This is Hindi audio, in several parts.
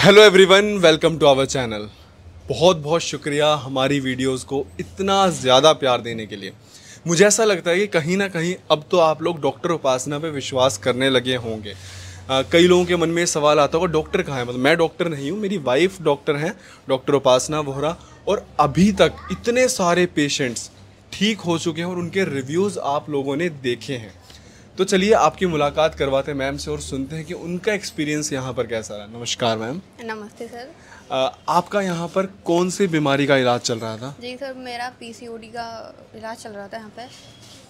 Hello everyone, welcome to our channel. बहुत बहुत शुक्रिया हमारी वीडियोस को इतना ज़्यादा प्यार देने के लिए। मुझे ऐसा लगता है कि कहीं ना कहीं अब तो आप लोग डॉक्टर उपासना पे विश्वास करने लगे होंगे। कई लोगों के मन में सवाल आता होगा, डॉक्टर कहाँ है? मतलब मैं डॉक्टर नहीं हूँ, मेरी वाइफ डॉक्टर हैं, डॉक्टर उपासना वोहरा। और अभी तक इतने सारे पेशेंट्स ठीक हो चुके हैं और उनके रिव्यूज़ आप लोगों ने देखे हैं। तो चलिए आपकी मुलाकात करवाते हैं मैम से और सुनते हैं कि उनका एक्सपीरियंस यहाँ पर कैसा रहा। नमस्कार मैम। नमस्ते सर। आपका यहाँ पर कौन सी बीमारी का इलाज चल रहा था? जी सर, मेरा पीसीओडी का इलाज चल रहा था यहाँ पे।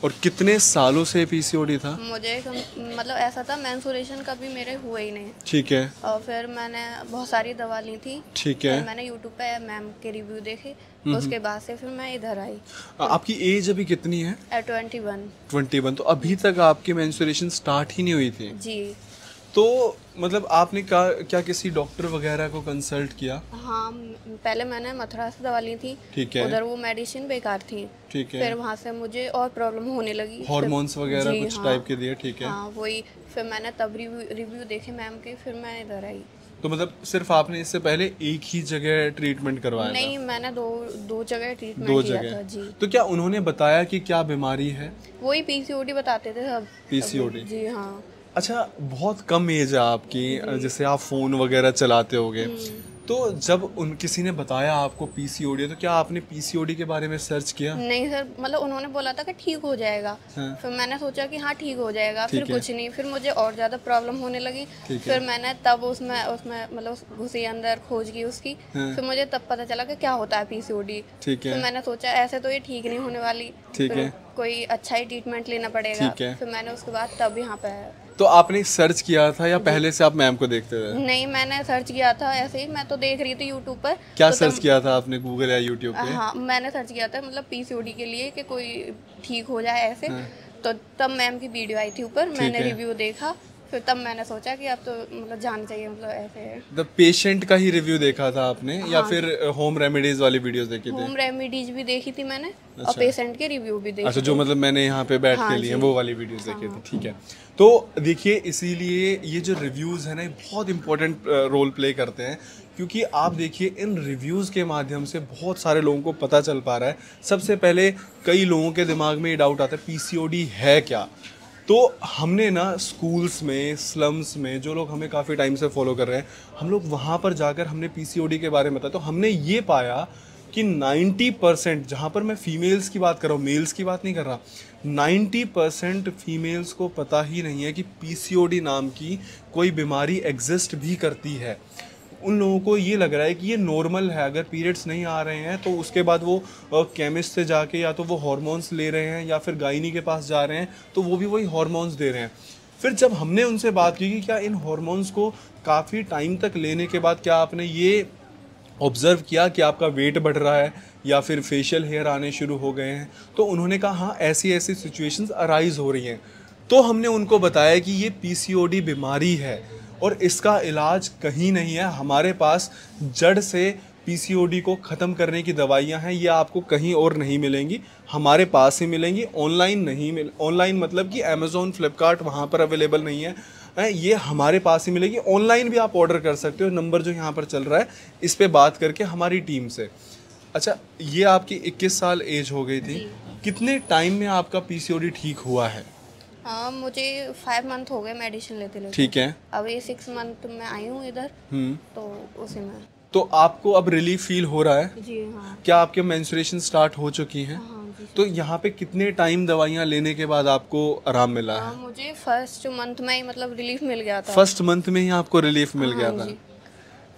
और कितने सालों से पीसीओडी था? मुझे मतलब ऐसा था, मेंस्ट्रुएशन कभी मेरे हुए ही नहीं। ठीक है। और फिर मैंने बहुत सारी दवा ली थी। ठीक है। मैंने यूट्यूब पे मैम के रिव्यू देखे, उसके बाद से फिर मैं इधर आई। आपकी एज अभी कितनी है? 21। 21। तो अभी तक आपकी मेंस्ट्रुएशन स्टार्ट ही नहीं हुई थी? जी। तो मतलब आपने क्या किसी डॉक्टर वगैरह को कंसल्ट किया? हाँ, पहले मैंने मथुरा से दवा ली थी। ठीक है। उधर वो मेडिसिन बेकार थी। ठीक है। फिर वहाँ से मुझे और प्रॉब्लम होने लगी, हार्मोन्स वगैरह कुछ हाँ, टाइप के दिए? ठीक है। हाँ वही। फिर मैंने तब रिव्यू देखे मैम के, फिर मैं इधर आई। तो मतलब सिर्फ आपने इससे पहले एक ही जगह ट्रीटमेंट करवाया? नहीं, मैंने दो जगह ट्रीटमेंट दो किया जगह था। जी। तो क्या उन्होंने बताया कि क्या बीमारी है? वही पीसीओडी बताते थे सब। पीसीओडी? जी हाँ। अच्छा, बहुत कम एज है आपकी, जैसे आप फ़ोन वगैरह चलाते होगे, तो जब किसी ने बताया आपको पीसीओडी है तो क्या आपने पीसीओडी के बारे में सर्च किया? नहीं सर, मतलब उन्होंने बोला था कि ठीक हो जाएगा। हाँ। फिर मैंने सोचा कि हाँ ठीक हो जाएगा, फिर कुछ नहीं, फिर मुझे और ज़्यादा प्रॉब्लम होने लगी। फिर मैंने तब उसमें मतलब घुसी अंदर, खोज की उसकी। फिर मुझे तब पता चला कि क्या होता है पीसीओडी। ठीक है। फिर मैंने सोचा ऐसे तो ये ठीक नहीं होने वाली। ठीक है। कोई अच्छा ही ट्रीटमेंट लेना पड़ेगा। ठीक है। फिर मैंने उसके बाद तब यहाँ पे आया। तो आपने सर्च किया था या पहले से आप मैम को देखते थे? नहीं, मैंने सर्च किया था ऐसे ही, मैं तो देख रही थी यूट्यूब पर। क्या तो सर्च किया था आपने, गूगल या यूट्यूब पे? हाँ, मैंने सर्च किया था मतलब पीसीओडी के लिए कि कोई ठीक हो जाए ऐसे। तो तब मैम की वीडियो आई थी ऊपर, मैंने रिव्यू देखा, फिर तब मैंने सोचा कि अब तो मतलब जाना चाहिए, मतलब ऐसे है। द पेशेंट का ही रिव्यू देखा था आपने? या फिर होम रेमेडीज वाली वीडियोस देखी थी? होम रेमेडीज भी देखी थी मैंने, और पेशेंट के रिव्यू भी देखे। अच्छा, जो मतलब मैंने यहाँ पे बैठ के लिए वो वाली वीडियोस देखी थी। ठीक है। तो देखिए, इसीलिए ये जो रिव्यूज़ है ना, ये बहुत इंपॉर्टेंट रोल प्ले करते हैं, क्योंकि आप देखिए इन रिव्यूज़ के माध्यम से बहुत सारे लोगों को पता चल पा रहा है। सबसे पहले कई लोगों के दिमाग में ये डाउट आता है पीसीओडी है क्या। तो हमने ना स्कूल्स में, स्लम्स में, जो लोग हमें काफ़ी टाइम से फॉलो कर रहे हैं, हम लोग वहाँ पर जाकर हमने पीसीओडी के बारे में बताया, तो हमने ये पाया कि 90%, जहाँ पर मैं फीमेल्स की बात कर रहा हूँ, मेल्स की बात नहीं कर रहा, 90% फीमेल्स को पता ही नहीं है कि पीसीओडी नाम की कोई बीमारी एग्जिस्ट भी करती है। उन लोगों को ये लग रहा है कि ये नॉर्मल है, अगर पीरियड्स नहीं आ रहे हैं तो उसके बाद वो केमिस्ट से जाके या तो वो हार्मोन्स ले रहे हैं या फिर गायनी के पास जा रहे हैं तो वो भी वही हार्मोन्स दे रहे हैं। फिर जब हमने उनसे बात की कि क्या इन हार्मोन्स को काफ़ी टाइम तक लेने के बाद क्या आपने ये ऑब्ज़र्व किया कि आपका वेट बढ़ रहा है या फिर फेशियल हेयर आने शुरू हो गए हैं, तो उन्होंने कहा हाँ, ऐसी ऐसी सिचुएशंस अराइज हो रही हैं। तो हमने उनको बताया कि ये पीसीओडी बीमारी है और इसका इलाज कहीं नहीं है, हमारे पास जड़ से पीसीओडी को ख़त्म करने की दवाइयाँ हैं, ये आपको कहीं और नहीं मिलेंगी, हमारे पास ही मिलेंगी। ऑनलाइन नहीं ऑनलाइन मतलब कि अमेज़ॉन, फ्लिपकार्ट वहाँ पर अवेलेबल नहीं है, ये हमारे पास ही मिलेगी। ऑनलाइन भी आप ऑर्डर कर सकते हो, नंबर जो यहाँ पर चल रहा है इस पे बात करके हमारी टीम से। अच्छा, ये आपकी 21 साल एज हो गई थी, कितने टाइम में आपका पीसीओडी ठीक हुआ है? हाँ, मुझे 5 मंथ हो गए मेडिसिन लेते लेते। ठीक है। अब ये 6 मंथ में आई हूँ इधर, तो उसी में। तो आपको अब रिलीफ फील हो रहा है? जी हाँ। क्या आपके मेंस्ट्रुएशन स्टार्ट हो चुकी हैं? हाँ जी। तो यहाँ पे कितने टाइम दवाइयाँ लेने के बाद आपको आराम मिला है? मुझे फर्स्ट मंथ में ही मतलब रिलीफ मिल गया था। फर्स्ट मंथ में ही आपको रिलीफ मिल गया था? जी।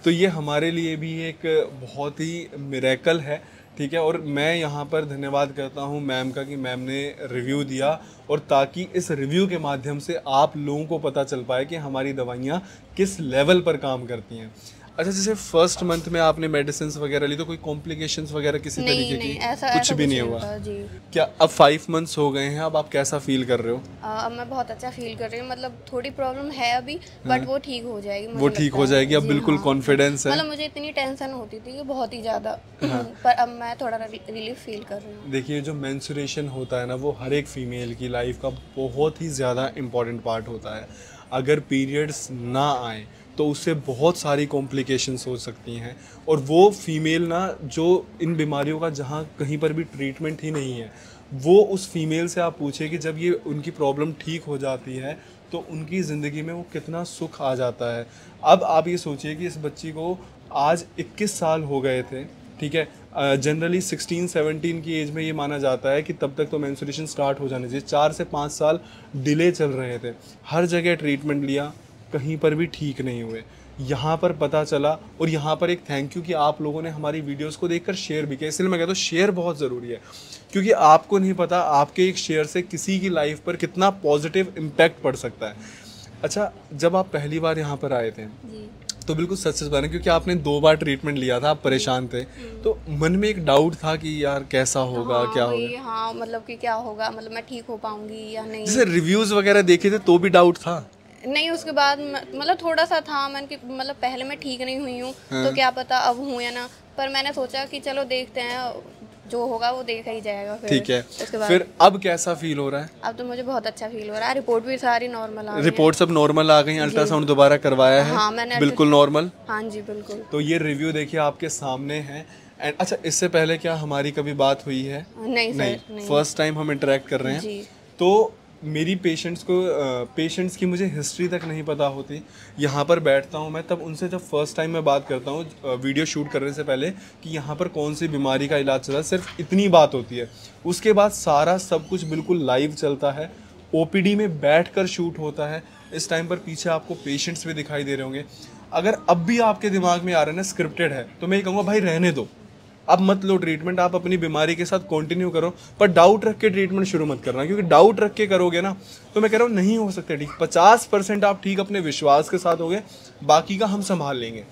तो ये हमारे लिए भी एक बहुत ही मिरेकल है। ठीक है। और मैं यहाँ पर धन्यवाद करता हूँ मैम का कि मैम ने रिव्यू दिया, और ताकि इस रिव्यू के माध्यम से आप लोगों को पता चल पाए कि हमारी दवाइयाँ किस लेवल पर काम करती हैं। अच्छा, जैसे फर्स्ट मंथ में आपने मेडिसिन वगैरह ली तो कोई कॉम्प्लिकेशंस वगैरह किसी तरीके की? कुछ भी नहीं हुआ? जी। क्या अब 5 मंथ्स हो गए हैं, अब आप कैसा फील कर रहे हो? अब मैं बहुत अच्छा फील कर रही हूँ, मतलब थोड़ी प्रॉब्लम है अभी, बट वो ठीक हो जाएगी। वो ठीक हो जाएगी, अब बिल्कुल कॉन्फिडेंस है? मतलब मुझे इतनी टेंशन होती थी कि बहुत ही ज़्यादा, पर अब मैं थोड़ा रिलीफ फील कर रही हूँ। देखिए, जो मेंस्ट्रुएशन होता है ना, वो हर एक फीमेल की लाइफ का बहुत ही ज़्यादा इम्पॉर्टेंट पार्ट होता है। अगर पीरियड्स ना आए तो उससे बहुत सारी कॉम्प्लिकेशंस हो सकती हैं। और वो फीमेल ना जो इन बीमारियों का जहाँ कहीं पर भी ट्रीटमेंट ही नहीं है, वो उस फीमेल से आप पूछे कि जब ये उनकी प्रॉब्लम ठीक हो जाती है तो उनकी ज़िंदगी में वो कितना सुख आ जाता है। अब आप ये सोचिए कि इस बच्ची को आज 21 साल हो गए थे, ठीक है। जनरली 16-17 की एज में ये माना जाता है कि तब तक तो मेंस्ट्रुएशन स्टार्ट हो जाने चाहिए। 4 से 5 साल डिले चल रहे थे, हर जगह ट्रीटमेंट लिया, कहीं पर भी ठीक नहीं हुए। यहाँ पर पता चला, और यहाँ पर एक थैंक यू कि आप लोगों ने हमारी वीडियोस को देखकर शेयर भी किया। इसलिए मैं कहता हूँ शेयर बहुत ज़रूरी है, क्योंकि आपको नहीं पता आपके एक शेयर से किसी की लाइफ पर कितना पॉजिटिव इम्पैक्ट पड़ सकता है। अच्छा, जब आप पहली बार यहाँ पर आए थे तो बिल्कुल सच बना, क्योंकि आपने 2 बार ट्रीटमेंट लिया था, आप परेशान थे, तो मन में एक डाउट था कि यार कैसा होगा, हाँ, क्या होगा। हाँ, मतलब कि क्या होगा, मतलब मैं ठीक हो पाऊंगी या नहीं। जैसे रिव्यूज वगैरह देखे थे तो भी डाउट था? नहीं, उसके बाद मतलब थोड़ा सा था मन कि मतलब पहले मैं ठीक नहीं हुई हूँ तो क्या पता अब हूँ या ना, पर मैंने सोचा कि चलो देखते हैं, जो होगा वो देखा ही जाएगा। फिर ठीक है, उसके बाद फिर अब कैसा फील हो रहा है? अब तो मुझे बहुत अच्छा फील हो रहा है। रिपोर्ट भी सारी नॉर्मल आ गई है। रिपोर्ट सब नॉर्मल आ गई? अल्ट्रासाउंड दोबारा करवाया है? हाँ, मैंने बिल्कुल नॉर्मल। हाँ जी, बिल्कुल। तो ये रिव्यू देखिए आपके सामने है। एंड अच्छा, इससे पहले क्या हमारी कभी बात हुई है? नहीं सर, फर्स्ट टाइम हम इंटरेक्ट कर रहे हैं जी। तो मेरी पेशेंट्स की मुझे हिस्ट्री तक नहीं पता होती। यहाँ पर बैठता हूँ मैं, तब उनसे जब फर्स्ट टाइम मैं बात करता हूँ वीडियो शूट करने से पहले कि यहाँ पर कौन सी बीमारी का इलाज चल रहा है, सिर्फ इतनी बात होती है। उसके बाद सारा सब कुछ बिल्कुल लाइव चलता है, ओपीडी में बैठकर शूट होता है। इस टाइम पर पीछे आपको पेशेंट्स भी दिखाई दे रहे होंगे। अगर अब भी आपके दिमाग में आ रहा है ना स्क्रिप्टेड है, तो मैं ये कहूँगा भाई रहने दो, अब मत लो ट्रीटमेंट, आप अपनी बीमारी के साथ कंटिन्यू करो, पर डाउट रख के ट्रीटमेंट शुरू मत करना, क्योंकि डाउट रख के करोगे ना तो मैं कह रहा हूँ नहीं हो सकता ठीक। 50% आप ठीक अपने विश्वास के साथ होगे, बाकी का हम संभाल लेंगे।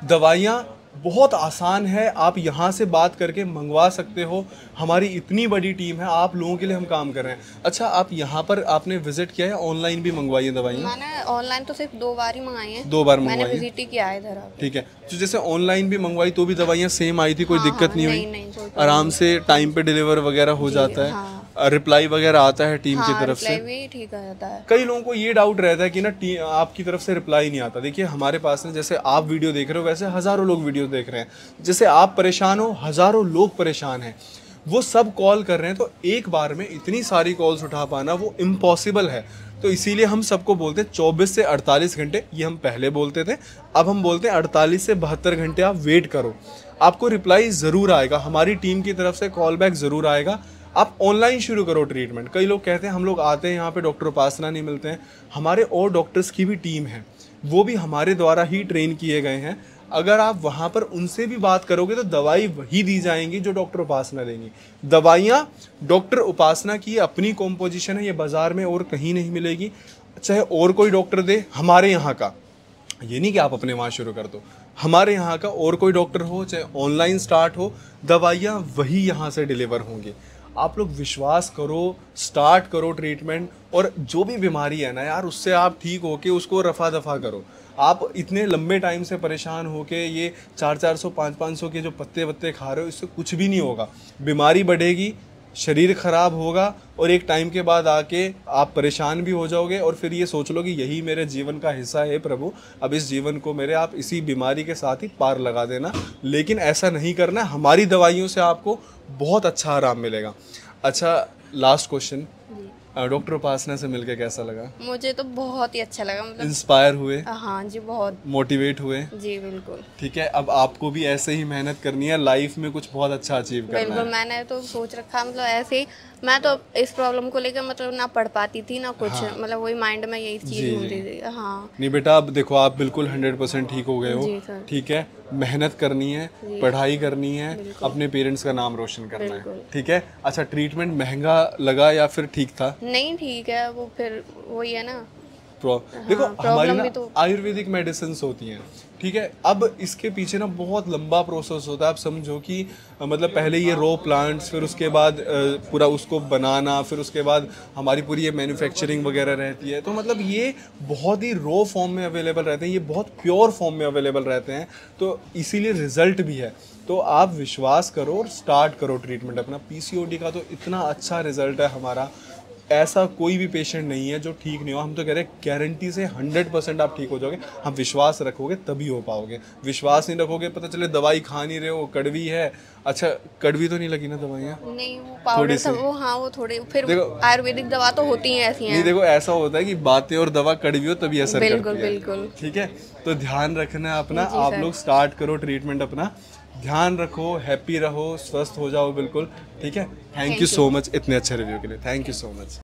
दवाइयाँ बहुत आसान है, आप यहाँ से बात करके मंगवा सकते हो। हमारी इतनी बड़ी टीम है, आप लोगों के लिए हम काम कर रहे हैं। अच्छा, आप यहाँ पर आपने विजिट किया है, ऑनलाइन भी मंगवाई है दवाइयाँ? मैंने ऑनलाइन तो सिर्फ 2 बार ही मंगाई हैं। 2 बार मैंने मंगवाई है? विजिट ही किया है इधर। ठीक है, तो जैसे ऑनलाइन भी मंगवाई तो भी दवाइयाँ सेम आई थी, कोई दिक्कत नहीं हुई? नहीं, आराम से टाइम पे डिलीवर वगैरह हो जाता है? रिप्लाई वगैरह आता है टीम की तरफ से? भी ठीक आ जाता है। कई लोगों को ये डाउट रहता है कि ना आपकी तरफ से रिप्लाई नहीं आता। देखिए हमारे पास ना, जैसे आप वीडियो देख रहे हो वैसे हज़ारों लोग वीडियो देख रहे हैं। जैसे आप परेशान हो, हज़ारों लोग परेशान हैं, वो सब कॉल कर रहे हैं, तो एक बार में इतनी सारी कॉल्स उठा पाना वो इम्पॉसिबल है। तो इसीलिए हम सबको बोलते हैं 24 से 48 घंटे, ये हम पहले बोलते थे, अब हम बोलते हैं 48 से 72 घंटे आप वेट करो, आपको रिप्लाई ज़रूर आएगा, हमारी टीम की तरफ से कॉल बैक ज़रूर आएगा। आप ऑनलाइन शुरू करो ट्रीटमेंट। कई लोग कहते हैं हम लोग आते हैं यहाँ पे, डॉक्टर उपासना नहीं मिलते हैं। हमारे और डॉक्टर्स की भी टीम है, वो भी हमारे द्वारा ही ट्रेन किए गए हैं। अगर आप वहाँ पर उनसे भी बात करोगे तो दवाई वही दी जाएंगी जो डॉक्टर उपासना देंगी। दवाइयाँ डॉक्टर उपासना की अपनी कॉम्पोजिशन है, ये बाज़ार में और कहीं नहीं मिलेगी। चाहे और कोई डॉक्टर दे, हमारे यहाँ का, ये नहीं कि आप अपने वहाँ शुरू कर दो, हमारे यहाँ का और कोई डॉक्टर हो, चाहे ऑनलाइन स्टार्ट हो, दवाइयाँ वही यहाँ से डिलीवर होंगी। आप लोग विश्वास करो, स्टार्ट करो ट्रीटमेंट, और जो भी बीमारी है ना यार, उससे आप ठीक होके उसको रफा दफा करो। आप इतने लंबे टाइम से परेशान होके ये 400-400 500-500 के जो पत्ते खा रहे हो, इससे कुछ भी नहीं होगा। बीमारी बढ़ेगी, शरीर खराब होगा, और एक टाइम के बाद आके आप परेशान भी हो जाओगे, और फिर ये सोच लो कि यही मेरे जीवन का हिस्सा है प्रभु, अब इस जीवन को मेरे आप इसी बीमारी के साथ ही पार लगा देना। लेकिन ऐसा नहीं करना, हमारी दवाइयों से आपको बहुत अच्छा आराम मिलेगा। अच्छा, लास्ट क्वेश्चन, डॉक्टर उपासना से मिलकर कैसा लगा? मुझे तो बहुत ही अच्छा लगा, मतलब इंस्पायर हुए? हाँ जी, बहुत मोटिवेट हुए? जी बिल्कुल। ठीक है, अब आपको भी ऐसे ही मेहनत करनी है, लाइफ में कुछ बहुत अच्छा अचीव करना है। बिल्कुल, मैंने तो सोच रखा, मतलब ऐसे ही मैं तो इस प्रॉब्लम को लेकर मतलब ना पढ़ पाती थी ना कुछ, मतलब वही माइंड में यही चीज घूमती थी। हाँ नहीं बेटा, अब देखो आप बिल्कुल 100% ठीक हो गए हो। जी सर। ठीक है, मेहनत करनी है, पढ़ाई करनी है, अपने पेरेंट्स का नाम रोशन करना है। ठीक है। अच्छा, ट्रीटमेंट महंगा लगा या फिर ठीक था? नहीं, ठीक है, वो फिर वही है ना, देखो हमारी ना आयुर्वेदिक मेडिसिन होती हैं, ठीक है। अब इसके पीछे ना बहुत लंबा प्रोसेस होता है। आप समझो कि मतलब पहले ये रॉ प्लांट्स, फिर उसके बाद पूरा उसको बनाना, फिर उसके बाद हमारी पूरी ये मैन्युफैक्चरिंग वगैरह रहती है। तो मतलब ये बहुत ही रॉ फॉर्म में अवेलेबल रहते हैं, ये बहुत प्योर फॉर्म में अवेलेबल रहते हैं, तो इसीलिए रिजल्ट भी है। तो आप विश्वास करो और स्टार्ट करो ट्रीटमेंट अपना। पीसीओडी का तो इतना अच्छा रिजल्ट है हमारा, ऐसा कोई भी पेशेंट नहीं है जो ठीक नहीं हो। हम तो कह रहे हैं गारंटी से 100% आप ठीक हो जाओगे। हाँ, विश्वास रखोगे तभी हो पाओगे। विश्वास नहीं रखोगे, पता चले दवाई खा नहीं रहे हो, कड़वी है। अच्छा, कड़वी तो नहीं लगी ना दवाइयाँ? नहीं, वो पाउडर सब वो, हाँ वो थोड़े फिर आयुर्वेदिक दवा तो होती हैं ऐसी हैं। नहीं देखो, ऐसा होता है कि बातें और दवा कड़वी हो तभी असर करती है। बिल्कुल बिल्कुल। ठीक है, तो ध्यान रखना है अपना। आप लोग स्टार्ट करो ट्रीटमेंट अपना, ध्यान रखो, हैप्पी रहो, स्वस्थ हो जाओ बिल्कुल। ठीक है, थैंक यू सो मच इतने अच्छे रिव्यू के लिए। Thank you so much.